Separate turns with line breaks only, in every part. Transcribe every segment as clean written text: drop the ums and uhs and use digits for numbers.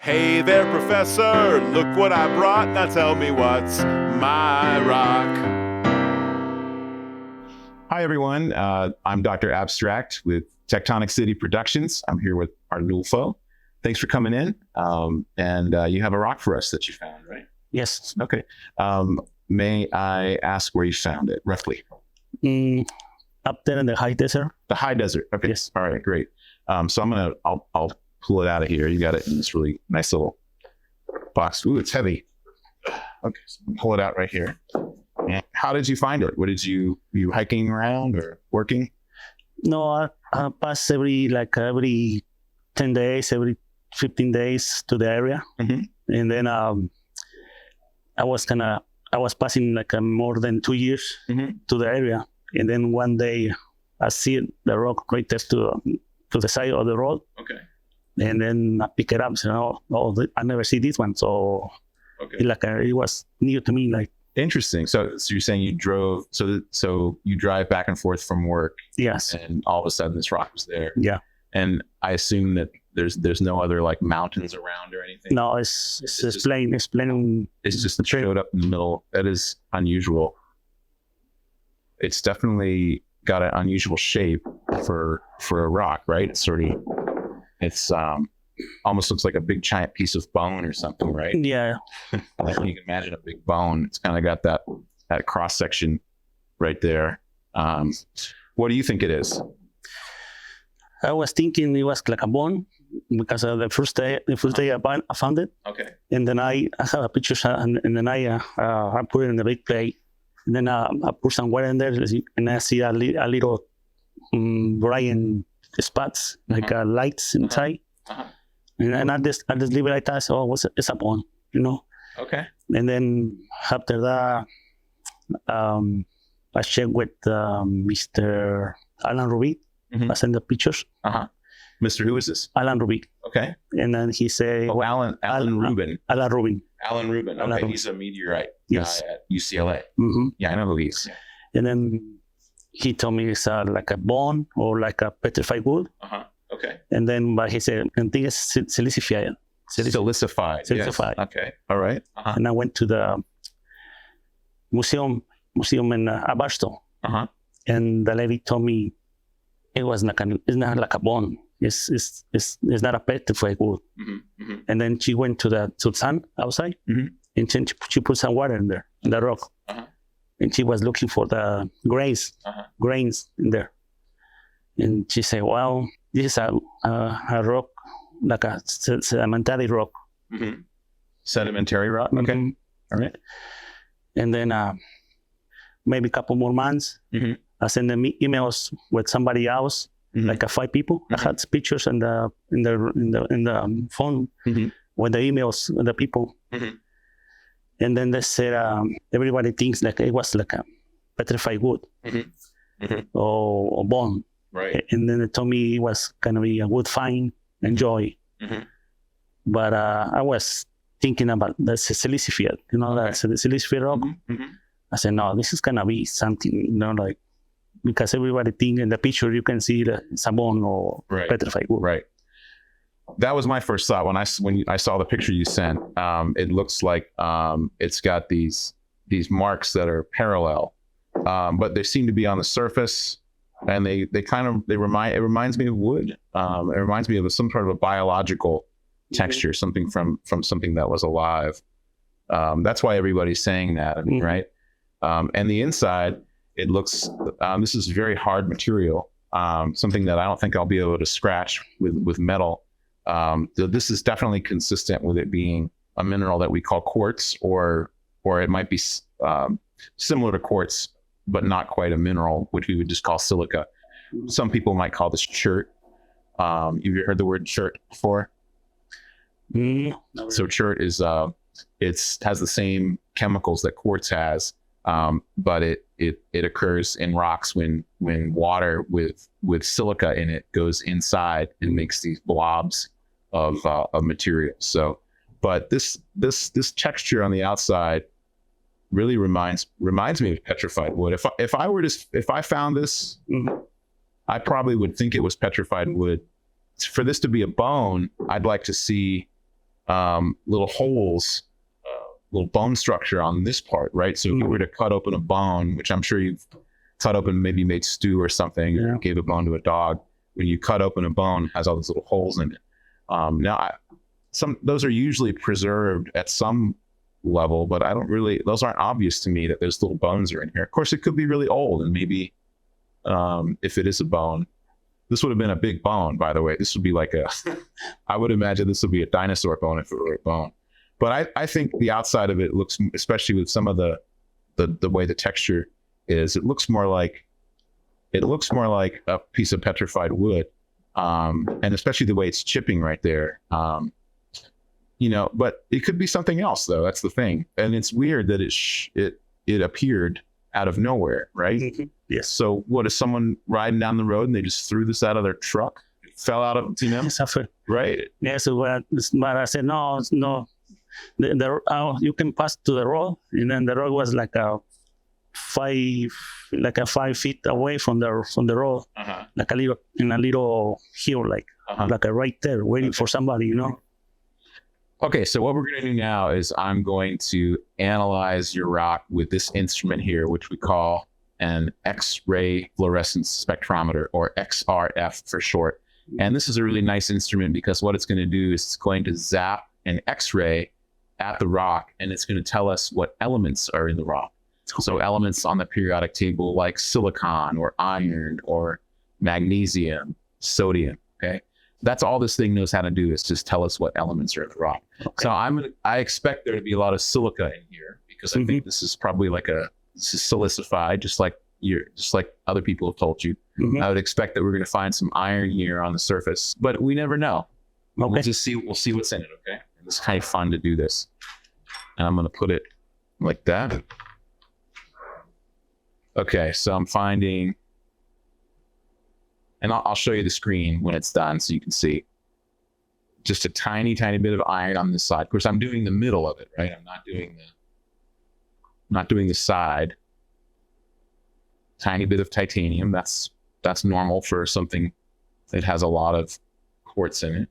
Hey there, professor, look what I brought. Now tell me what's my rock.
Hi, everyone. I'm Dr. Abstract with Tectonic City Productions. I'm here with Arnulfo. Thanks for coming in. And you have a rock for us that you found, right?
Yes.
Okay. May I ask where you found it, roughly?
Up there in the high desert.
The high desert. Okay.
Yes.
All right, great. So I'll pull it out of here. You got it in this really nice little box. Ooh, it's heavy. Okay, so pull it out right here. And how did you find it? What did you hiking around or working?
No, I pass every 10 days, every 15 days to the area.
Mm-hmm.
And then I was passing more than 2 years to the area. And then one day I see the rock right next to the side of the road.
Okay.
And then I pick it up and say, I never see this one. So
Okay.
it was new to me.
Interesting. So you're saying you drove, so you drive back and forth from work.
Yes.
And all of a sudden this rock was there.
Yeah.
And I assume that there's no other mountains around or anything.
No, it's plain. It's plain.
It's just showed up in the middle. That is unusual. It's definitely got an unusual shape for a rock, right? It's almost looks like a big giant piece of bone or something, right?
Yeah.
Like you can imagine a big bone. It's kind of got that cross section right there. What do you think it is?
I was thinking it was like a bone because the first day I found it.
Okay.
And then I have a picture and then I put it in the big plate. And then I put some water in there and I see a little bright spots, lights inside.
Uh-huh.
And I just leave it like that. So it's a bone,
Okay.
And then after that, I checked with Mr. Alan Rubik.
Mm-hmm.
I sent the pictures.
Uh-huh. Mr. Who is this?
Alan Rubik.
Okay.
And then he said...
Oh, Alan Rubin.
Alan Rubin.
Alan Rubin. Okay,
Rubin.
he's a meteorite
Yes.
guy at UCLA.
Mm-hmm.
Yeah, I know who he is.
And then he told me it's like a bone or like a petrified wood.
Uh-huh. Okay.
And then, but he said, I think it's silicified.
Silicified.
Silicified.
Yes. Okay. All right. Uh-huh.
And I went to the museum in Abasto.
Uh-huh.
And the lady told me it's not like a bone. It's not a petrified wood.
Mm-hmm. Mm-hmm.
And then she went to the sun outside,
Mhm.
and she put some water in there, in the rock.
Uh-huh.
And she was looking for the grains in there. And she said, well, this is a rock, like a sedimentary rock.
Mm-hmm. Sedimentary rock? Okay.
Mhm.
All right.
And then maybe a couple more months, I sent them emails with somebody else,
Mhm.
like 5 people. I had pictures in the phone
Mhm.
with the emails with the people.
Mhm.
And then they said everybody thinks like it was like a petrified wood
Mhm. Mhm.
or bone.
Right.
And then they told me it was gonna be a wood find, enjoy.
Mhm.
But I was thinking about the silicified, that's the silicified rock.
Mhm.
I said, no, this is gonna be something, because everybody think in the picture you can see it's a bone or
Right.
petrified wood.
Right. That was my first thought when I saw the picture you sent. It looks like it's got these marks that are parallel, but they seem to be on the surface, and it reminds me of wood. It reminds me of some sort of a biological texture, something from something that was alive. That's why everybody's saying that. I mean, right? And the inside, it looks. This is very hard material. Something that I don't think I'll be able to scratch with metal. This is definitely consistent with it being a mineral that we call quartz, or it might be similar to quartz, but not quite a mineral, which we would just call silica. Some people might call this chert. Have you heard the word chert before? So chert is has the same chemicals that quartz has, but it occurs in rocks when water with silica in it goes inside and makes these blobs of material. So, but this texture on the outside really reminds me of petrified wood. If I found this, I probably would think it was petrified wood. For this to be a bone, I'd like to see little holes, little bone structure on this part, right? So if you were to cut open a bone, which I'm sure you've cut open, maybe made stew or something, or gave a bone to a dog, when you cut open a bone, it has all these little holes in it. Those are usually preserved at some level, but those aren't obvious to me that those little bones are in here. Of course, it could be really old, and maybe if it is a bone, this would have been a big bone, by the way. This would be like I would imagine this would be a dinosaur bone if it were a bone. But I think the outside of it looks, especially with some of the way the texture is, it looks more like a piece of petrified wood, and especially the way it's chipping right there. But it could be something else, though. That's the thing, and it's weird that it appeared out of nowhere, right?
Mm-hmm. Yes.
So what, is someone riding down the road and they just threw this out of their truck? It fell out of,
Yes,
right?
Yeah. So but I said no. You can pass to the road, and then the road was like a 5 feet away from the road, like a little hill, like right there, waiting for somebody,
Okay, so what we're going to do now is I'm going to analyze your rock with this instrument here, which we call an X-ray fluorescence spectrometer, or XRF for short. And this is a really nice instrument because what it's going to do is it's going to zap an X-ray at the rock, and it's going to tell us what elements are in the rock. So elements on the periodic table like silicon or iron or magnesium, sodium, okay? That's all this thing knows how to do, is just tell us what elements are in the rock. Okay. So I expect there to be a lot of silica in here, because I think this is probably this is silicified, just like other people have told you. I would expect that we're going to find some iron here on the surface, but we never know. Okay. We'll see what's in it, okay? And it's kind of fun to do this. And I'm going to put it like that. Okay, so I'm finding, and I'll show you the screen when it's done so you can see. Just a tiny, tiny bit of iron on this side. Of course, I'm doing the middle of it, right? I'm not doing the side. Tiny bit of titanium. That's normal for something that has a lot of quartz in it.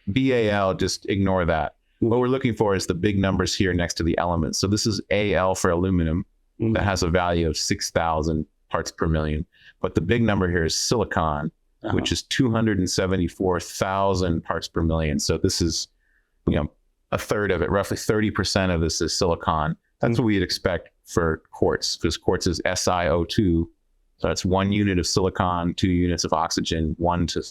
BAL, just ignore that. What we're looking for is the big numbers here next to the elements. So this is AL for aluminum. That has a value of 6,000 parts per million. But the big number here is silicon, which is 274,000 parts per million. So this is, a third of it. Roughly 30% of this is silicon. That's what we'd expect for quartz, because quartz is SiO2. So that's 1 unit of silicon, 2 units of oxygen, 1 to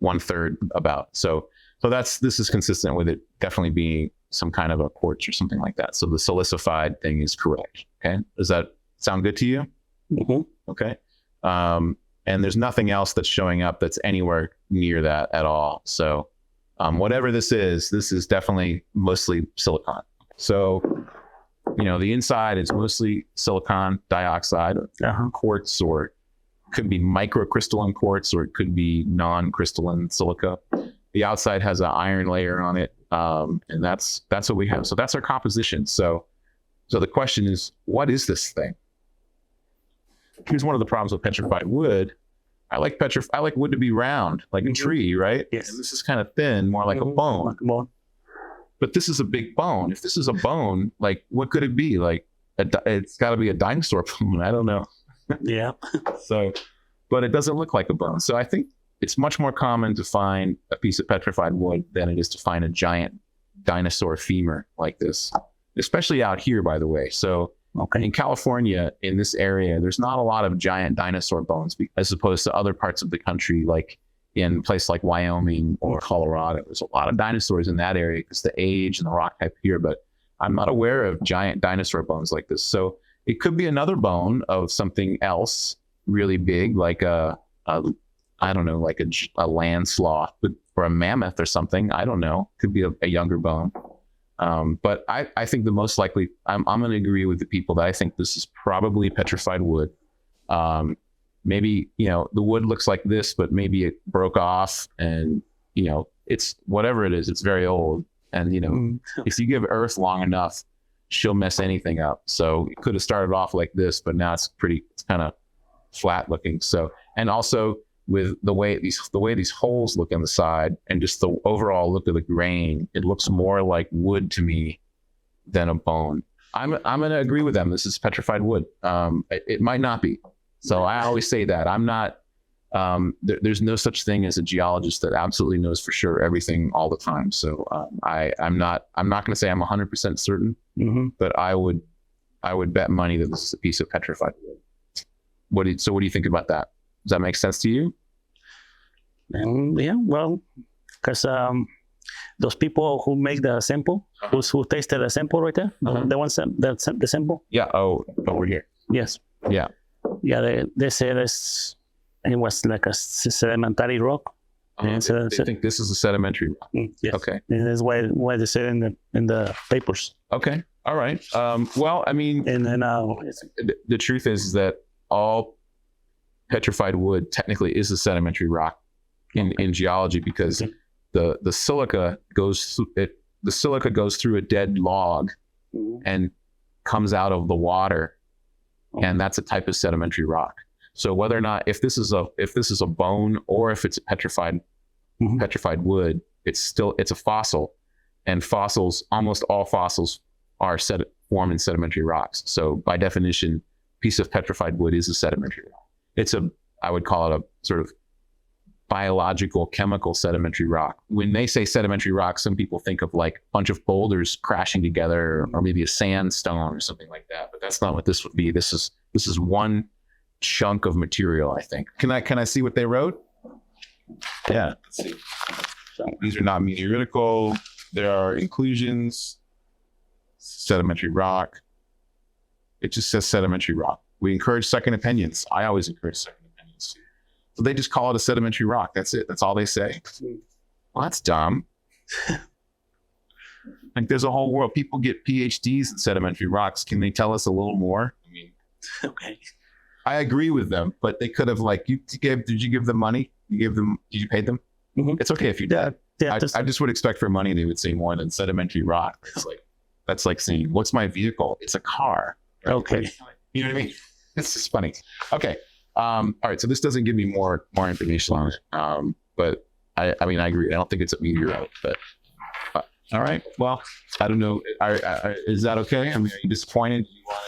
1/3 about. So this is consistent with it definitely being some kind of a quartz or something like that. So the silicified thing is correct. Okay. Does that sound good to you?
Mm-hmm.
Okay. And there's nothing else that's showing up that's anywhere near that at all. So whatever this is definitely mostly silicon. So, the inside is mostly silicon dioxide, quartz, or could be microcrystalline quartz, or it could be non-crystalline silica. The outside has an iron layer on it. And that's what we have. So that's our composition. So the question is, what is this thing? Here's one of the problems with petrified wood. I like wood to be round, like a tree, right?
Yes.
And this is kind of thin, more like a bone.
Like a bone.
But this is a big bone. If this is a bone, like, what could it be? Like, it's got to be a dinosaur bone. I don't know.
Yeah.
But it doesn't look like a bone. So I think it's much more common to find a piece of petrified wood than it is to find a giant dinosaur femur like this, especially out here, by the way. So in California, in this area, there's not a lot of giant dinosaur bones as opposed to other parts of the country, like in places like Wyoming or Colorado. There's a lot of dinosaurs in that area because the age and the rock type here, but I'm not aware of giant dinosaur bones like this. So it could be another bone of something else really big, like I don't know, like a land sloth or a mammoth or something. I don't know. Could be a younger bone. But I think the most likely, I'm going to agree with the people that I think this is probably petrified wood. Maybe, the wood looks like this, but maybe it broke off and, it's whatever it is, it's very old. And, if you give Earth long enough, she'll mess anything up. So it could have started off like this, but now it's kind of flat looking. So, and also with the way these holes look on the side and just the overall look of the grain, it looks more like wood to me than a bone. I'm going to agree with them. This is petrified wood. It might not be. So I always say that I'm not. There's no such thing as a geologist that absolutely knows for sure everything all the time. So I'm not going to say I'm 100% certain, but I would bet money that this is a piece of petrified wood. What do you think about that? Does that make sense to you?
Yeah, well, because those people who make the sample, who tasted the sample right there, the ones that the sample.
Yeah. Oh, over here.
Yes.
Yeah.
Yeah. They said it was like a sedimentary rock.
They think this is a sedimentary rock.
Yes.
Okay.
And that's why they said in the papers.
Okay. All right. Well, I mean,
and then
the truth is that all petrified wood technically is a sedimentary rock in geology, because the silica goes through a dead log and comes out of the water, and that's a type of sedimentary rock. So whether or not, if this is a bone or if it's a petrified wood, it's a fossil, and almost all fossils are formed in sedimentary rocks. So by definition, a piece of petrified wood is a sedimentary rock. I would call it a sort of biological, chemical sedimentary rock. When they say sedimentary rock, some people think of like a bunch of boulders crashing together, or maybe a sandstone or something like that. But that's not what this would be. This is one chunk of material, I think. Can I see what they wrote? Yeah. Let's see. So these are not meteoritical. There are inclusions. Sedimentary rock. It just says sedimentary rock. We encourage second opinions. I always encourage second opinions. So they just call it a sedimentary rock. That's it. That's all they say. Well, that's dumb. Like, there's a whole world. People get PhDs in sedimentary rocks. Can they tell us a little more? I mean,
okay.
I agree with them, but they could have, like, did you give them money? Did you pay them? It's okay if you did.
Yeah,
I just would expect for money they would say more than sedimentary rock. That's like saying, what's my vehicle? It's a car. Right?
Okay.
You know what I mean? It's just funny. Okay. All right. So this doesn't give me more information on it. But I mean, I agree. I don't think it's a meteorite, but all right. Well, I don't know. Is that okay? I mean, are you disappointed? Do you want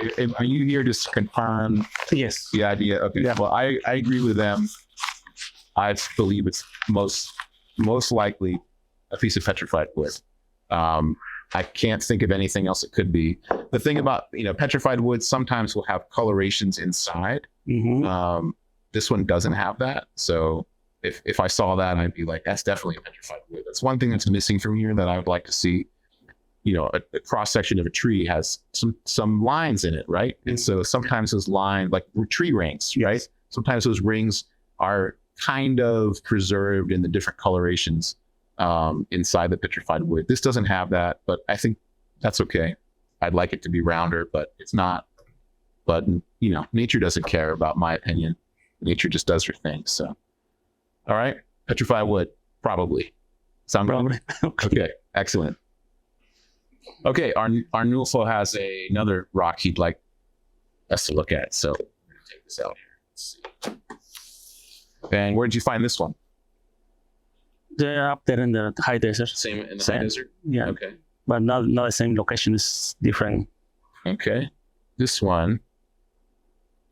it to be? Are you here to confirm?
Yes.
The idea? Okay. Yeah. Well, I agree with them. I believe it's most likely a piece of petrified wood. I can't think of anything else it could be. The thing about, petrified wood sometimes will have colorations inside. This one doesn't have that. So if I saw that, I'd be like, that's definitely a petrified wood. That's one thing that's missing from here that I would like to see. A cross section of a tree has some lines in it, right? And so sometimes those lines, like tree rings, right? Sometimes those rings are kind of preserved in the different colorations inside the petrified wood. This doesn't have that, but I think that's okay. I'd like it to be rounder, but it's not. But nature doesn't care about my opinion. Nature just does her thing. So, all right, petrified wood, probably. Sound good? Okay, excellent. Okay, Arnulfo has another rock he'd like us to look at. So, I'm going to take this out here. Let's see. And where did you find this one?
They're up there in the high desert.
Same in the high desert?
Yeah.
Okay.
But not the same location. It's different.
Okay. This one,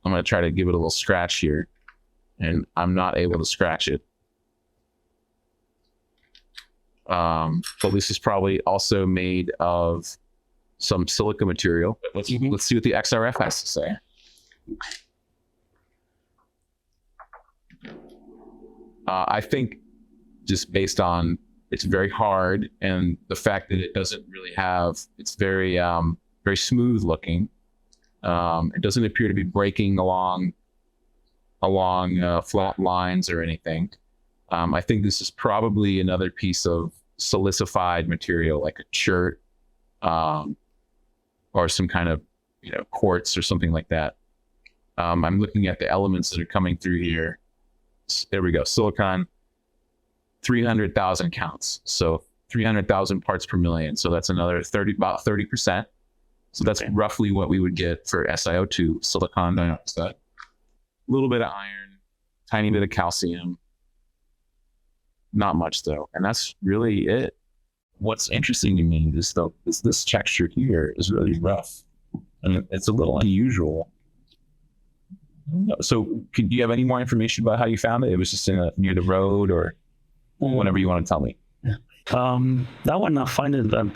I'm going to try to give it a little scratch here. And I'm not able to scratch it. But this is probably also made of some silica material. Let's see what the XRF has to say. I think just based on it's very hard and the fact that it doesn't really have, it's very smooth looking. It doesn't appear to be breaking along flat lines or anything. I think this is probably another piece of silicified material, like a chert, or some kind of quartz or something like that. I'm looking at the elements that are coming through here. There we go. Silicon, 300,000 counts. So 300,000 parts per million. So that's another about 30%. So that's roughly what we would get for SiO2, silicon dioxide. A little bit of iron, tiny bit of calcium. Not much though, and that's really it. What's interesting to me is this texture here is really rough, and it's a little unusual. So, do you have any more information about how you found it? It was just near the road, or whatever you want to tell me.
That one I find it at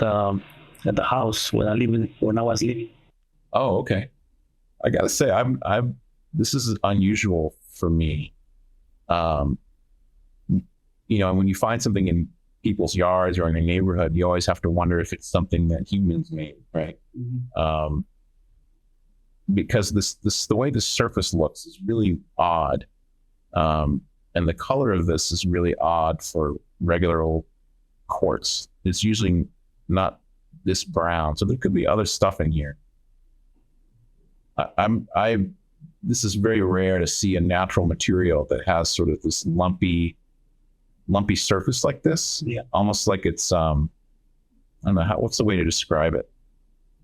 the house when I was living.
Oh, okay. I gotta say, this is unusual for me. When you find something in people's yards or in a neighborhood, you always have to wonder if it's something that humans made, right? Mm-hmm. Because the way the surface looks is really odd, and the color of this is really odd for regular old quartz. It's usually not this brown, so there could be other stuff in here. This is very rare to see a natural material that has sort of this lumpy surface like this. Yeah. Almost like it's I don't know what's the way to describe it.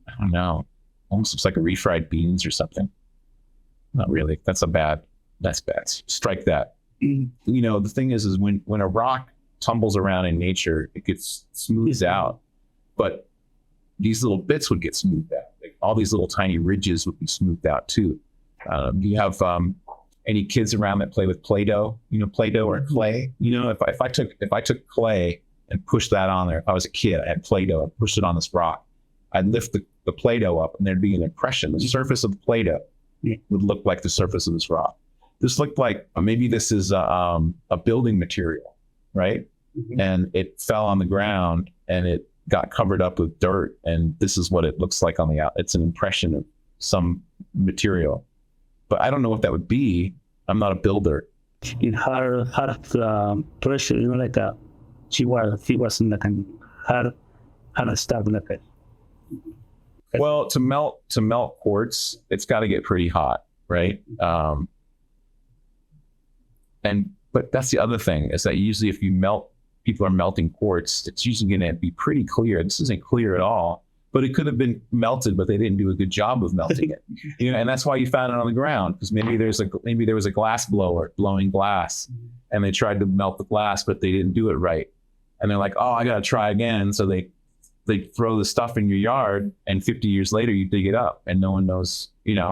I don't know. Almost looks like a refried beans or something. Not really. That's bad. Strike that. Mm. The thing is when a rock tumbles around in nature, it gets smoothed out, but these little bits would get smoothed out. Like all these little tiny ridges would be smoothed out too. Do you have any kids around that play with Play-Doh? Play-Doh or clay? If I took clay and pushed that on there, if I was a kid, I had Play-Doh, I pushed it on this rock, I'd lift the Play-Doh up and there'd be an impression. The surface of the Play-Doh would look like the surface of this rock. This looked like maybe this is a building material, right? Mm-hmm. And it fell on the ground and it got covered up with dirt, and this is what it looks like on the out. It's an impression of some material. But I don't know what that would be. I'm not a builder.
In her pressure, he was in the hard stuff like that.
Well, to melt quartz, it's got to get pretty hot, right? But that's the other thing, is that usually if people are melting quartz, it's usually going to be pretty clear. This isn't clear at all. But it could have been melted, but they didn't do a good job of melting it. And that's why you found it on the ground, because maybe there was a glass blower blowing glass, and they tried to melt the glass, but they didn't do it right. And they're like, "Oh, I got to try again." So they throw the stuff in your yard, and 50 years later you dig it up, and no one knows.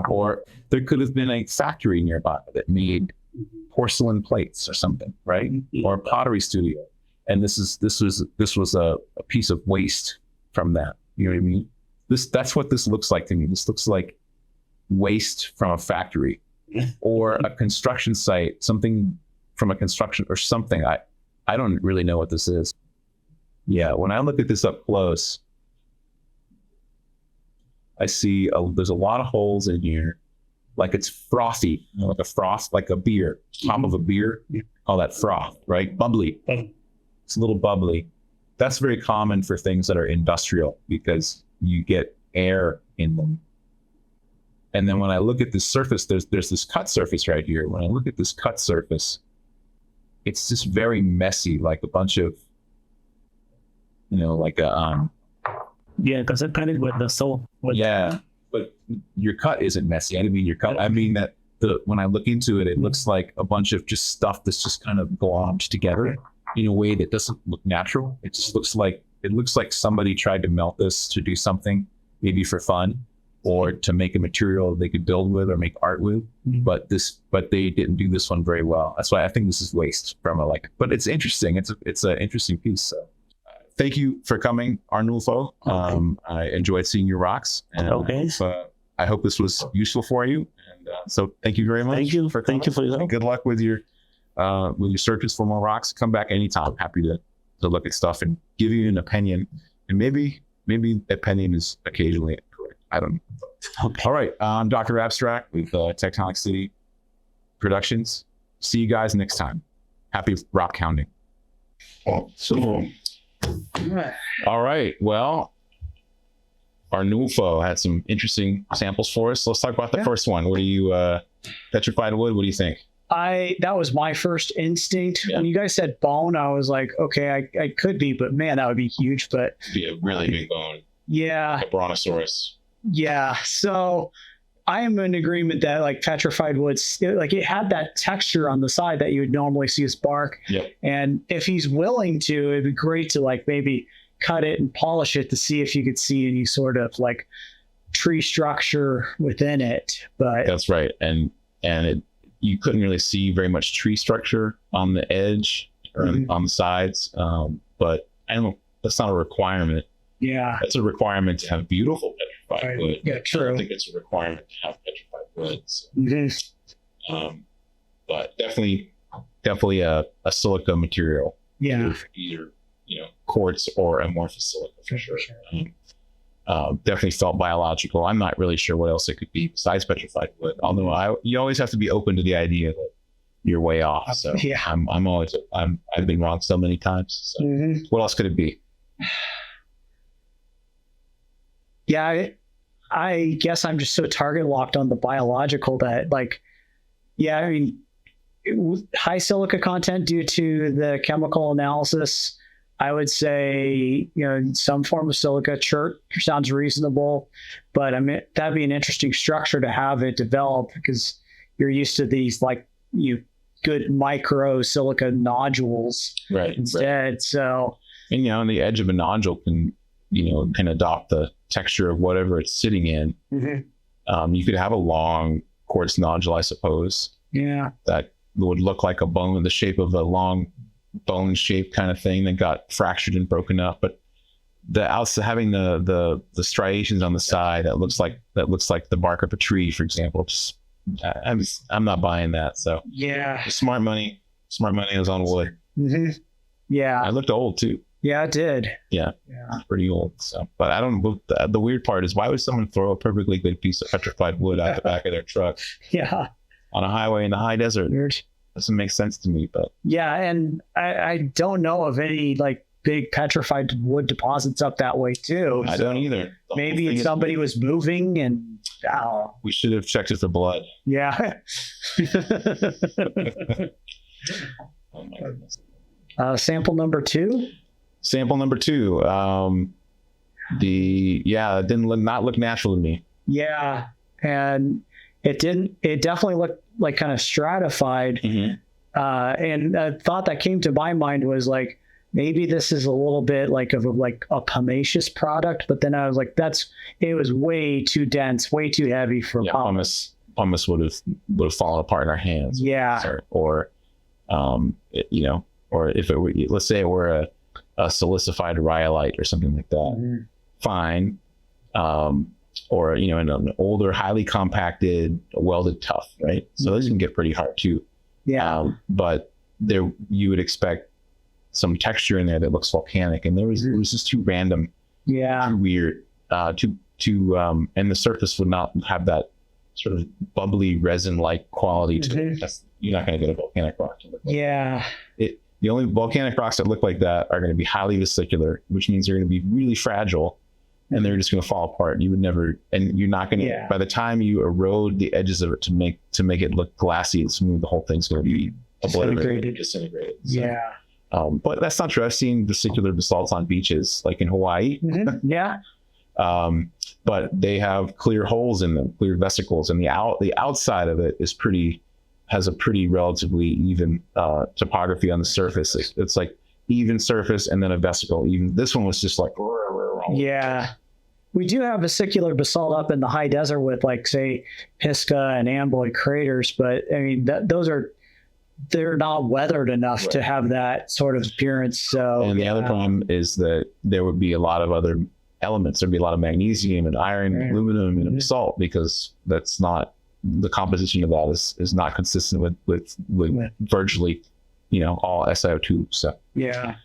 Or there could have been a factory nearby that made porcelain plates or something, right? Or a pottery studio, and this was a piece of waste from that. You know what I mean? That's what this looks like to me. This looks like waste from a factory or a construction site, something from a construction or something. I don't really know what this is. Yeah, when I look at this up close, I see there's a lot of holes in here, like it's frothy, like a froth, like a beer, top of a beer. Call that froth, right? Bubbly. It's a little bubbly. That's very common for things that are industrial because you get air in them. And then when I look at this surface, there's this cut surface right here. When I look at this cut surface, it's just very messy, like a bunch of, like a
yeah, because it kind of with the soul.
Yeah, but your cut isn't messy. I didn't mean your cut. I mean that when I look into it, it looks like a bunch of just stuff that's just kind of glommed together in a way that doesn't look natural. It just looks like somebody tried to melt this to do something, maybe for fun, or to make a material they could build with or make art with. Mm-hmm. But they didn't do this one very well. That's why I think this is waste from but it's interesting. It's an interesting piece. So thank you for coming, Arnulfo. Okay. I enjoyed seeing your rocks. And
okay.
I hope this was useful for you. And so thank you very much.
Thank you for your help.
Good luck with your searches for more rocks. Come back anytime. Happy to look at stuff and give you an opinion. And maybe opinion is occasionally incorrect. I don't know. Okay. All right. I'm Dr. Abstract with Tectonic City Productions. See you guys next time. Happy rock hounding. All right. Well, Arnulfo had some interesting samples for us. Let's talk about the first one. What do you petrified wood? What do you think?
That was my first instinct. Yeah. When you guys said bone, I was like, okay, I could be, but man, that would be huge. But
it'd be a really big bone.
Yeah.
Like a brontosaurus.
Yeah. So I am in agreement that like petrified wood, like it had that texture on the side that you would normally see as bark.
Yep.
And if he's willing to, it'd be great to like maybe cut it and polish it to see if you could see any sort of like tree structure within it. But
That's right. And you couldn't really see very much tree structure on the edge or on the sides. But I don't know, that's not a requirement.
yeah,
It's a requirement to have beautiful petrified wood.
yeah,
I
true.
don't think it's a requirement to have petrified wood. So,
Mhm.
but definitely a silica material.
Yeah,
Either quartz or amorphous silica for sure. Definitely felt biological. I'm not really sure what else it could be besides petrified wood. Although you always have to be open to the idea that you're way off. So
yeah.
I've been wrong so many times. So what else could it be?
Yeah, I guess I'm just so target locked on the biological that like, yeah, I mean, high silica content due to the chemical analysis. I would say, some form of silica chert sounds reasonable, but I mean, that'd be an interesting structure to have it develop because you're used to these like good micro silica nodules instead. So,
and the edge of a nodule can adopt the texture of whatever it's sitting in. You could have a long quartz nodule, I suppose.
Yeah.
That would look like a bone, the shape of a long bone shape kind of thing that got fractured and broken up. But the outside having the striations on the side that looks like the bark of a tree, for example. Just I'm not buying that. So
yeah,
smart money is on wood.
Yeah,
it looked old too.
Yeah, it did.
Yeah, pretty old. So, but I don't. The weird part is, why would someone throw a perfectly good piece of petrified wood out the back of their truck?
Yeah,
on a highway in the high desert.
Weird.
Doesn't make sense to me. But
yeah, and I don't know of any like big petrified wood deposits up that way too.
I don't either.
Maybe somebody was moving and
we should have checked it for blood.
Yeah.
Oh my goodness.
Sample number 2.
Sample number 2. It didn't look natural to me.
Yeah, and it didn't. It definitely looked like kind of stratified. And a thought that came to my mind was like, maybe this is a little bit like a pumiceous product. But then I was like, it was way too dense, way too heavy for pumice.
Pumice would have fallen apart in our hands.
Yeah.
Or if it were, let's say it were a silicified rhyolite or something like that. Fine. Or in an older, highly compacted, welded tuff, right? So those can get pretty hard too.
Yeah.
But there, you would expect some texture in there that looks volcanic, and it was just too random.
Yeah.
Too weird. And the surface would not have that sort of bubbly resin-like quality to it. You're not going to get a volcanic rock to look like
that.
The only volcanic rocks that look like that are going to be highly vesicular, which means they're going to be really fragile, and they're just going to fall apart. You would never, and you're not going to. By the time you erode the edges of it to make it look glassy and smooth, the whole thing's going to be disintegrated. So,
yeah.
But that's not true. I've seen vesicular basalts on beaches, like in Hawaii.
Yeah.
But they have clear holes in them, clear vesicles, and the outside of it has a pretty relatively even topography on the surface. It's like even surface and then a vesicle. Even this one was just like.
Yeah. We do have vesicular basalt up in the high desert with, like, say, Pisgah and Amboy craters, but I mean, they're not weathered enough to have that sort of appearance. So,
and the other problem is that there would be a lot of other elements. There'd be a lot of magnesium and iron and aluminum and basalt, because that's not the composition of that is not consistent with virtually, all SiO2 stuff.
Yeah.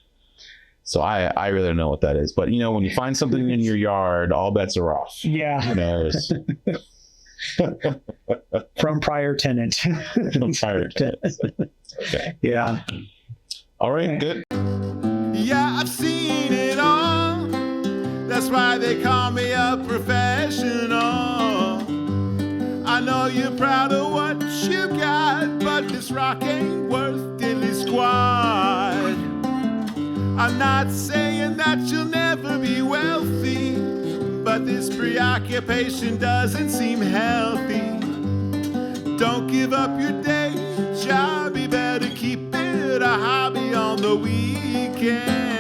So I really don't know what that is, but when you find something in your yard, all bets are off.
Yeah.
Who knows?
From prior tenant.
Okay.
Yeah.
All right. Good.
Yeah, I've seen it all. That's why they call me a professional. I know you're proud of what you got, but this rock ain't worth diddly squat. I'm not saying that you'll never be wealthy, but this preoccupation doesn't seem healthy. Don't give up your day job, you better keep it a hobby on the weekend.